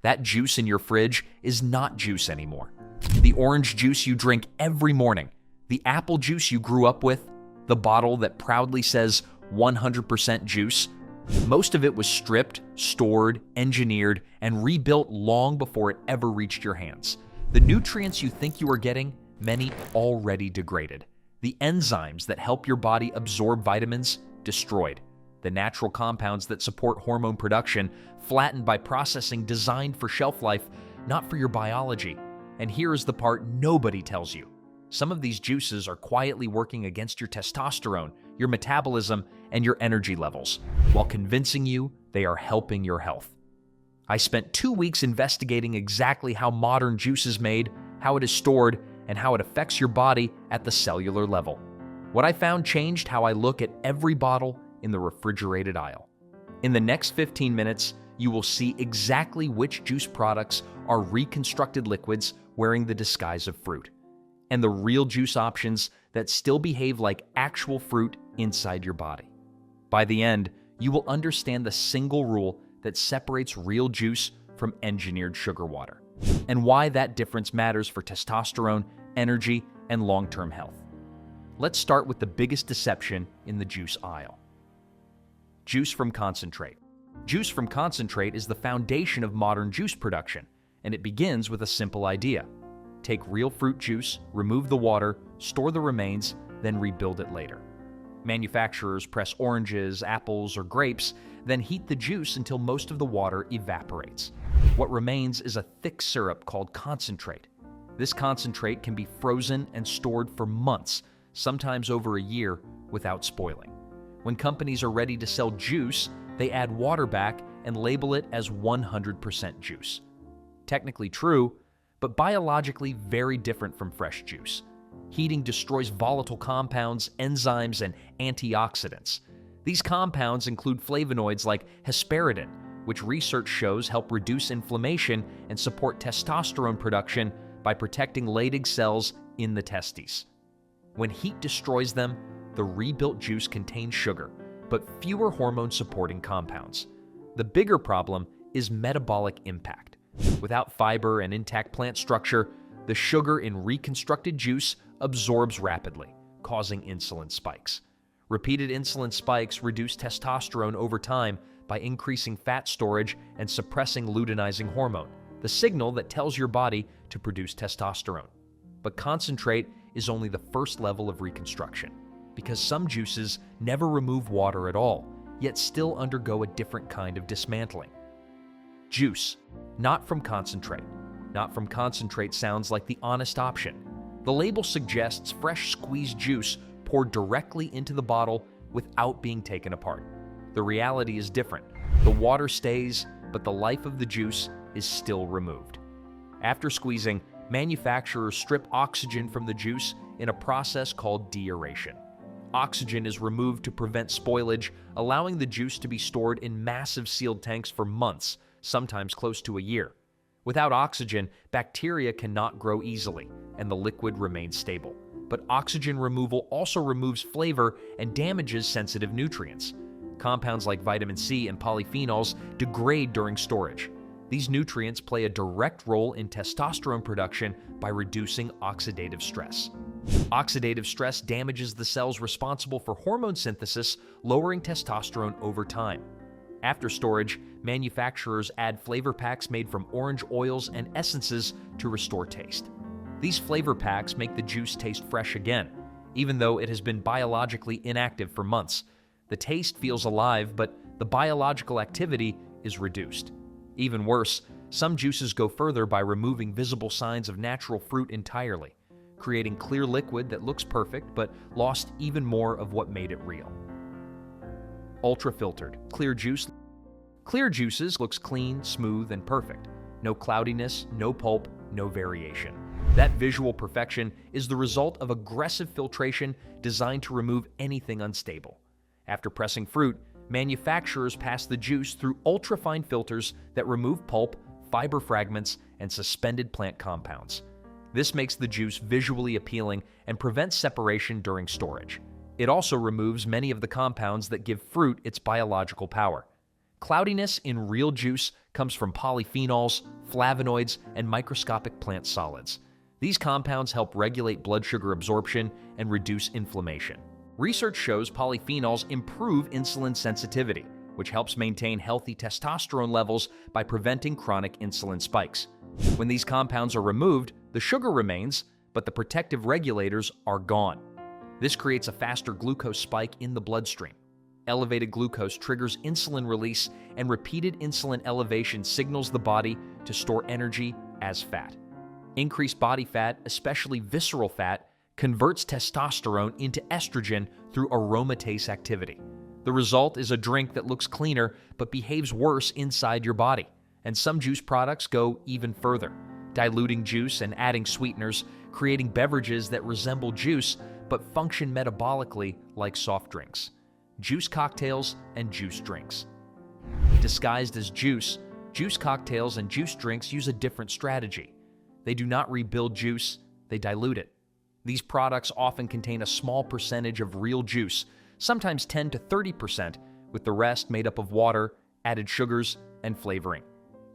That juice in your fridge is not juice anymore. The orange juice you drink every morning, the apple juice you grew up with, the bottle that proudly says 100% juice, most of it was stripped, stored, engineered, and rebuilt long before it ever reached your hands. The nutrients you think you are getting, many already degraded. The enzymes that help your body absorb vitamins, destroyed. The natural compounds that support hormone production, flattened by processing designed for shelf life, not for your biology. And here is the part nobody tells you. Some of these juices are quietly working against your testosterone, your metabolism, and your energy levels, while convincing you they are helping your health. I spent 2 weeks investigating exactly how modern juice is made, how it is stored, and how it affects your body at the cellular level. What I found changed how I look at every bottle in the refrigerated aisle. In the next 15 minutes, you will see exactly which juice products are reconstructed liquids wearing the disguise of fruit, and the real juice options that still behave like actual fruit inside your body. By the end, you will understand the single rule that separates real juice from engineered sugar water, and why that difference matters for testosterone, energy, and long-term health. Let's start with the biggest deception in the juice aisle. Juice from concentrate. Juice from concentrate is the foundation of modern juice production, and it begins with a simple idea. Take real fruit juice, remove the water, store the remains, then rebuild it later. Manufacturers press oranges, apples, or grapes, then heat the juice until most of the water evaporates. What remains is a thick syrup called concentrate. This concentrate can be frozen and stored for months, sometimes over a year, without spoiling. When companies are ready to sell juice, they add water back and label it as 100% juice. Technically true, but biologically very different from fresh juice. Heating destroys volatile compounds, enzymes, and antioxidants. These compounds include flavonoids like hesperidin, which research shows help reduce inflammation and support testosterone production by protecting Leydig cells in the testes. When heat destroys them, the rebuilt juice contains sugar, but fewer hormone-supporting compounds. The bigger problem is metabolic impact. Without fiber and intact plant structure, the sugar in reconstructed juice absorbs rapidly, causing insulin spikes. Repeated insulin spikes reduce testosterone over time by increasing fat storage and suppressing luteinizing hormone, the signal that tells your body to produce testosterone. But concentrate is only the first level of reconstruction, because some juices never remove water at all, yet still undergo a different kind of dismantling. Juice, not from concentrate. Not from concentrate sounds like the honest option. The label suggests fresh squeezed juice poured directly into the bottle without being taken apart. The reality is different. The water stays, but the life of the juice is still removed. After squeezing, manufacturers strip oxygen from the juice in a process called deaeration. Oxygen is removed to prevent spoilage, allowing the juice to be stored in massive sealed tanks for months, sometimes close to a year. Without oxygen, bacteria cannot grow easily, and the liquid remains stable. But oxygen removal also removes flavor and damages sensitive nutrients. Compounds like vitamin C and polyphenols degrade during storage. These nutrients play a direct role in testosterone production by reducing oxidative stress. Oxidative stress damages the cells responsible for hormone synthesis, lowering testosterone over time. After storage, manufacturers add flavor packs made from orange oils and essences to restore taste. These flavor packs make the juice taste fresh again, even though it has been biologically inactive for months. The taste feels alive, but the biological activity is reduced. Even worse, some juices go further by removing visible signs of natural fruit entirely, creating clear liquid that looks perfect but lost even more of what made it real. Ultra-filtered, clear juice. Clear juices looks clean, smooth, and perfect. No cloudiness, no pulp, no variation. That visual perfection is the result of aggressive filtration designed to remove anything unstable. After pressing fruit, manufacturers pass the juice through ultrafine filters that remove pulp, fiber fragments, and suspended plant compounds. This makes the juice visually appealing and prevents separation during storage. It also removes many of the compounds that give fruit its biological power. Cloudiness in real juice comes from polyphenols, flavonoids, and microscopic plant solids. These compounds help regulate blood sugar absorption and reduce inflammation. Research shows polyphenols improve insulin sensitivity, which helps maintain healthy testosterone levels by preventing chronic insulin spikes. When these compounds are removed, the sugar remains, but the protective regulators are gone. This creates a faster glucose spike in the bloodstream. Elevated glucose triggers insulin release, and repeated insulin elevation signals the body to store energy as fat. Increased body fat, especially visceral fat, converts testosterone into estrogen through aromatase activity. The result is a drink that looks cleaner but behaves worse inside your body. And some juice products go even further, diluting juice and adding sweeteners, creating beverages that resemble juice but function metabolically like soft drinks. Juice cocktails and juice drinks. Disguised as juice, juice cocktails and juice drinks use a different strategy. They do not rebuild juice, they dilute it. These products often contain a small percentage of real juice, sometimes 10 to 30%, with the rest made up of water, added sugars, and flavoring.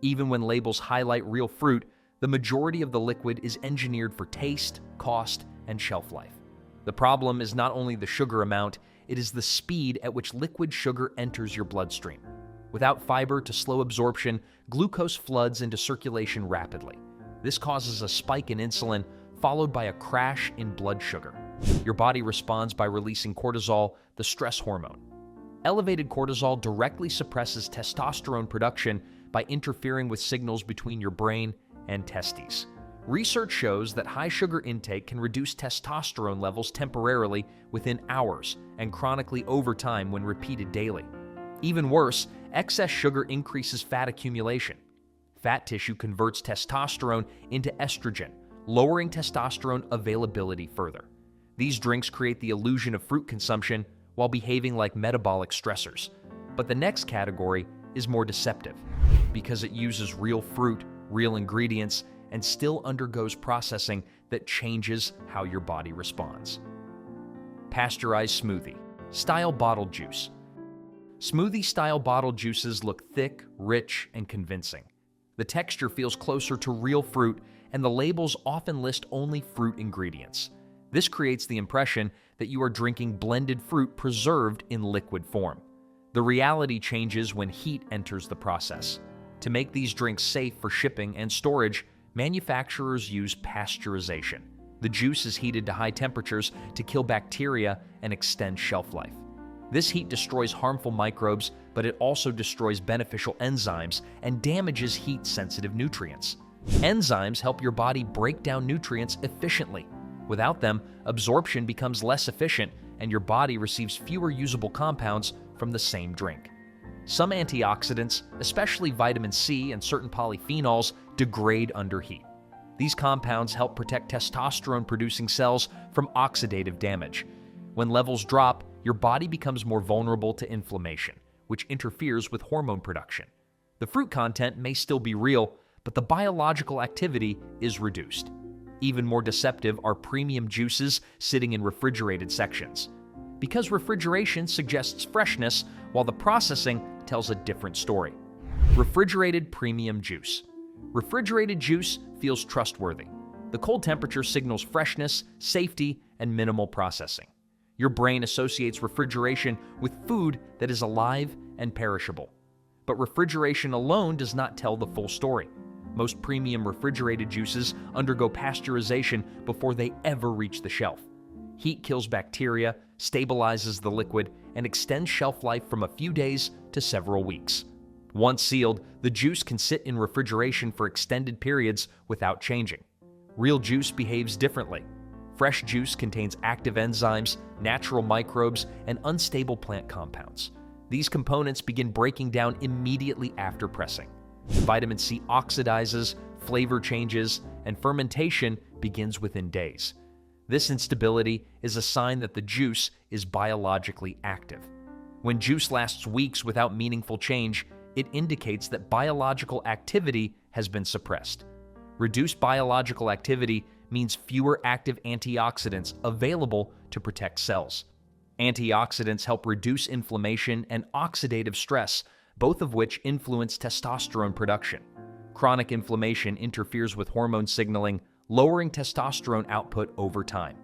Even when labels highlight real fruit, the majority of the liquid is engineered for taste, cost, and shelf life. The problem is not only the sugar amount, it is the speed at which liquid sugar enters your bloodstream. Without fiber to slow absorption, glucose floods into circulation rapidly. This causes a spike in insulin, followed by a crash in blood sugar. Your body responds by releasing cortisol, the stress hormone. Elevated cortisol directly suppresses testosterone production by interfering with signals between your brain and testes. Research shows that high sugar intake can reduce testosterone levels temporarily within hours and chronically over time when repeated daily. Even worse, excess sugar increases fat accumulation. Fat tissue converts testosterone into estrogen, lowering testosterone availability further. These drinks create the illusion of fruit consumption while behaving like metabolic stressors. But the next category is more deceptive because it uses real fruit, real ingredients, and still undergoes processing that changes how your body responds. Pasteurized smoothie style bottled juice. Smoothie-style bottled juices look thick, rich, and convincing. The texture feels closer to real fruit, and the labels often list only fruit ingredients. This creates the impression that you are drinking blended fruit preserved in liquid form. The reality changes when heat enters the process. To make these drinks safe for shipping and storage, manufacturers use pasteurization. The juice is heated to high temperatures to kill bacteria and extend shelf life. This heat destroys harmful microbes, but it also destroys beneficial enzymes and damages heat-sensitive nutrients. Enzymes help your body break down nutrients efficiently. Without them, absorption becomes less efficient and your body receives fewer usable compounds from the same drink. Some antioxidants, especially vitamin C and certain polyphenols, degrade under heat. These compounds help protect testosterone-producing cells from oxidative damage. When levels drop, your body becomes more vulnerable to inflammation, which interferes with hormone production. The fruit content may still be real, but the biological activity is reduced. Even more deceptive are premium juices sitting in refrigerated sections. Because refrigeration suggests freshness, while the processing tells a different story. Refrigerated premium juice. Refrigerated juice feels trustworthy. The cold temperature signals freshness, safety, and minimal processing. Your brain associates refrigeration with food that is alive and perishable. But refrigeration alone does not tell the full story. Most premium refrigerated juices undergo pasteurization before they ever reach the shelf. Heat kills bacteria, stabilizes the liquid, and extends shelf life from a few days to several weeks. Once sealed, the juice can sit in refrigeration for extended periods without changing. Real juice behaves differently. Fresh juice contains active enzymes, natural microbes, and unstable plant compounds. These components begin breaking down immediately after pressing. Vitamin C oxidizes, flavor changes, and fermentation begins within days. This instability is a sign that the juice is biologically active. When juice lasts weeks without meaningful change, it indicates that biological activity has been suppressed. Reduced biological activity means fewer active antioxidants available to protect cells. Antioxidants help reduce inflammation and oxidative stress, both of which influence testosterone production. Chronic inflammation interferes with hormone signaling, lowering testosterone output over time.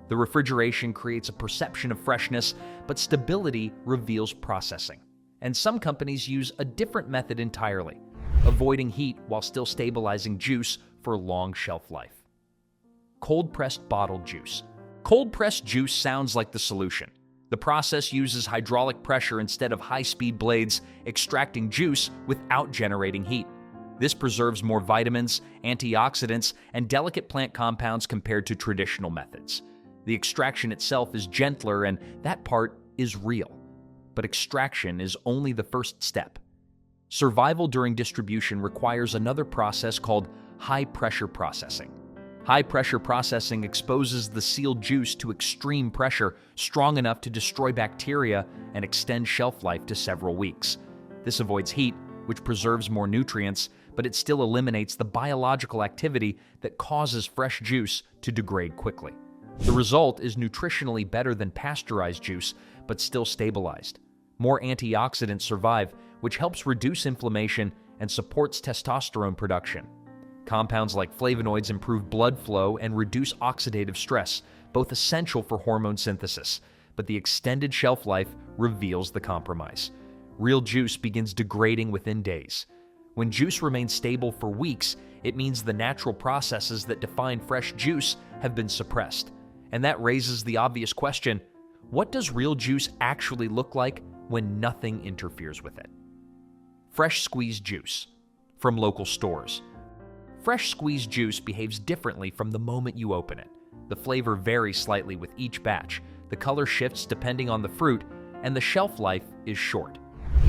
The refrigeration creates a perception of freshness, but stability reveals processing. And some companies use a different method entirely, avoiding heat while still stabilizing juice for long shelf life. Cold-pressed bottled juice. Cold-pressed juice sounds like the solution. The process uses hydraulic pressure instead of high-speed blades, extracting juice without generating heat. This preserves more vitamins, antioxidants, and delicate plant compounds compared to traditional methods. The extraction itself is gentler, and that part is real. But extraction is only the first step. Survival during distribution requires another process called high-pressure processing. High-pressure processing exposes the sealed juice to extreme pressure, strong enough to destroy bacteria and extend shelf life to several weeks. This avoids heat, which preserves more nutrients, but it still eliminates the biological activity that causes fresh juice to degrade quickly. The result is nutritionally better than pasteurized juice, but still stabilized. More antioxidants survive, which helps reduce inflammation and supports testosterone production. Compounds like flavonoids improve blood flow and reduce oxidative stress, both essential for hormone synthesis, but the extended shelf life reveals the compromise. Real juice begins degrading within days. When juice remains stable for weeks, it means the natural processes that define fresh juice have been suppressed. And that raises the obvious question, what does real juice actually look like when nothing interferes with it? Fresh squeezed juice from local stores. Fresh squeezed juice behaves differently from the moment you open it. The flavor varies slightly with each batch, the color shifts depending on the fruit, and the shelf life is short.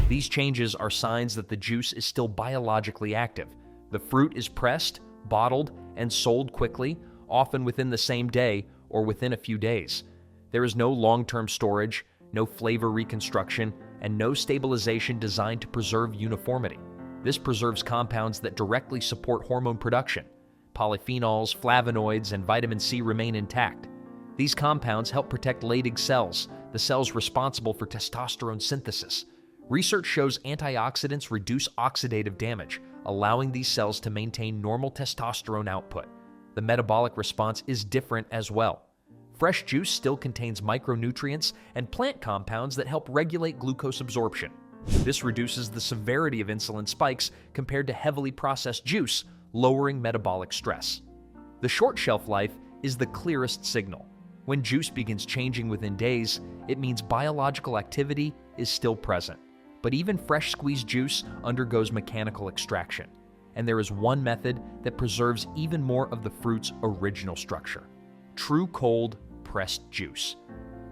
These changes are signs that the juice is still biologically active. The fruit is pressed, bottled, and sold quickly, often within the same day or within a few days. There is no long-term storage, no flavor reconstruction, and no stabilization designed to preserve uniformity. This preserves compounds that directly support hormone production. Polyphenols, flavonoids, and vitamin C remain intact. These compounds help protect Leydig cells, the cells responsible for testosterone synthesis. Research shows antioxidants reduce oxidative damage, allowing these cells to maintain normal testosterone output. The metabolic response is different as well. Fresh juice still contains micronutrients and plant compounds that help regulate glucose absorption. This reduces the severity of insulin spikes compared to heavily processed juice, lowering metabolic stress. The short shelf life is the clearest signal. When juice begins changing within days, it means biological activity is still present. But even fresh squeezed juice undergoes mechanical extraction, and there is one method that preserves even more of the fruit's original structure: true cold pressed juice.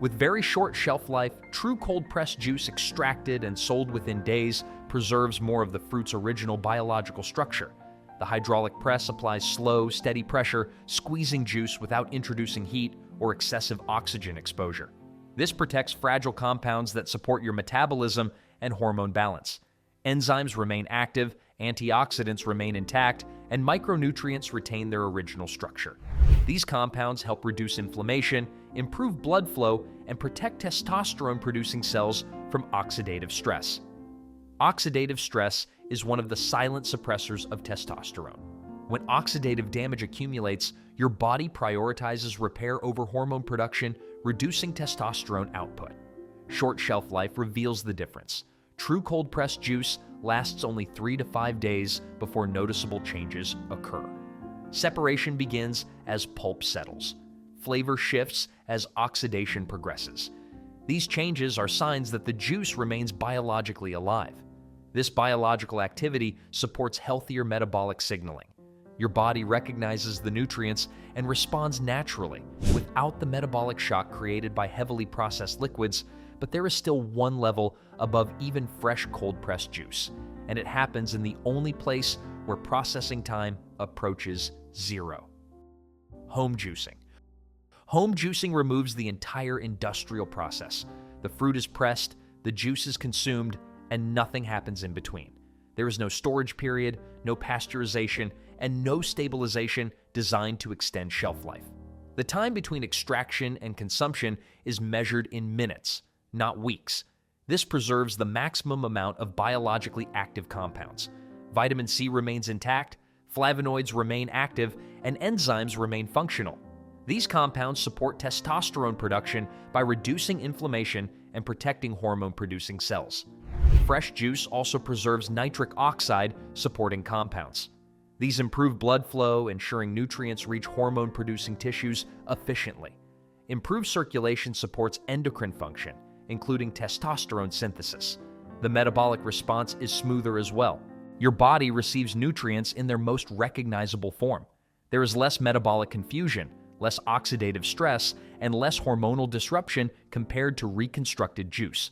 With very short shelf life, true cold pressed juice extracted and sold within days preserves more of the fruit's original biological structure. The hydraulic press applies slow, steady pressure, squeezing juice without introducing heat or excessive oxygen exposure. This protects fragile compounds that support your metabolism and hormone balance. Enzymes remain active, antioxidants remain intact, and micronutrients retain their original structure. These compounds help reduce inflammation, improve blood flow, and protect testosterone-producing cells from oxidative stress. Oxidative stress is one of the silent suppressors of testosterone. When oxidative damage accumulates, your body prioritizes repair over hormone production, reducing testosterone output. Short shelf life reveals the difference. True cold-pressed juice lasts only 3 to 5 days before noticeable changes occur. Separation begins as pulp settles. Flavor shifts as oxidation progresses. These changes are signs that the juice remains biologically alive. This biological activity supports healthier metabolic signaling. Your body recognizes the nutrients and responds naturally without the metabolic shock created by heavily processed liquids, but there is still one level above even fresh cold-pressed juice, and it happens in the only place where processing time approaches zero. Home juicing. Home juicing removes the entire industrial process. The fruit is pressed, the juice is consumed, and nothing happens in between. There is no storage period, no pasteurization, and no stabilization designed to extend shelf life. The time between extraction and consumption is measured in minutes, not weeks. This preserves the maximum amount of biologically active compounds. Vitamin C remains intact, flavonoids remain active, and enzymes remain functional. These compounds support testosterone production by reducing inflammation and protecting hormone-producing cells. Fresh juice also preserves nitric oxide, supporting compounds. These improve blood flow, ensuring nutrients reach hormone-producing tissues efficiently. Improved circulation supports endocrine function, including testosterone synthesis. The metabolic response is smoother as well. Your body receives nutrients in their most recognizable form. There is less metabolic confusion, less oxidative stress, and less hormonal disruption compared to reconstructed juice.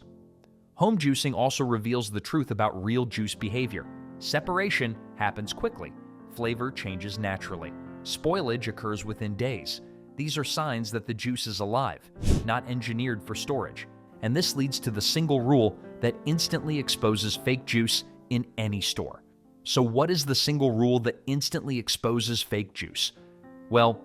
Home juicing also reveals the truth about real juice behavior. Separation happens quickly. Flavor changes naturally. Spoilage occurs within days. These are signs that the juice is alive, not engineered for storage. And this leads to the single rule that instantly exposes fake juice in any store. So what is the single rule that instantly exposes fake juice? Well,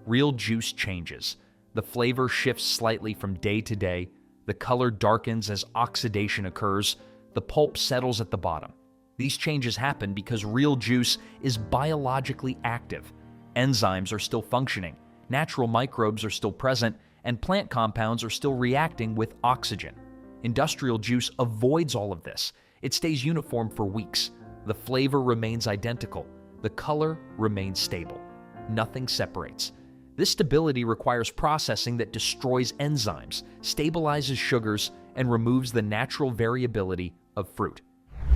real juice changes. The flavor shifts slightly from day to day. The color darkens as oxidation occurs. The pulp settles at the bottom. These changes happen because real juice is biologically active. Enzymes are still functioning, natural microbes are still present, and plant compounds are still reacting with oxygen. Industrial juice avoids all of this. It stays uniform for weeks. The flavor remains identical. The color remains stable. Nothing separates. This stability requires processing that destroys enzymes, stabilizes sugars, and removes the natural variability of fruit.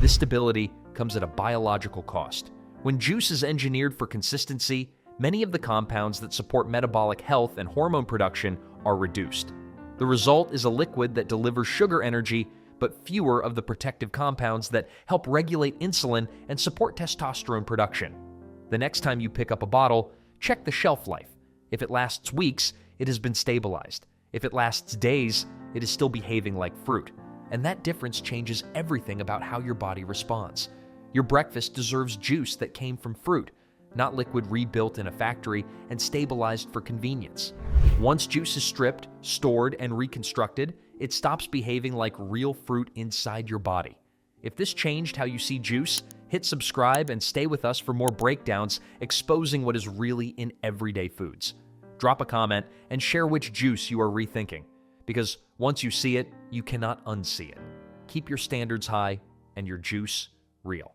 This stability comes at a biological cost. When juice is engineered for consistency, many of the compounds that support metabolic health and hormone production are reduced. The result is a liquid that delivers sugar energy, but fewer of the protective compounds that help regulate insulin and support testosterone production. The next time you pick up a bottle, check the shelf life. If it lasts weeks, it has been stabilized. If it lasts days, it is still behaving like fruit. And that difference changes everything about how your body responds. Your breakfast deserves juice that came from fruit, not liquid rebuilt in a factory and stabilized for convenience. Once juice is stripped, stored, and reconstructed, it stops behaving like real fruit inside your body. If this changed how you see juice, hit subscribe and stay with us for more breakdowns exposing what is really in everyday foods. Drop a comment and share which juice you are rethinking, because once you see it, you cannot unsee it. Keep your standards high and your juice real.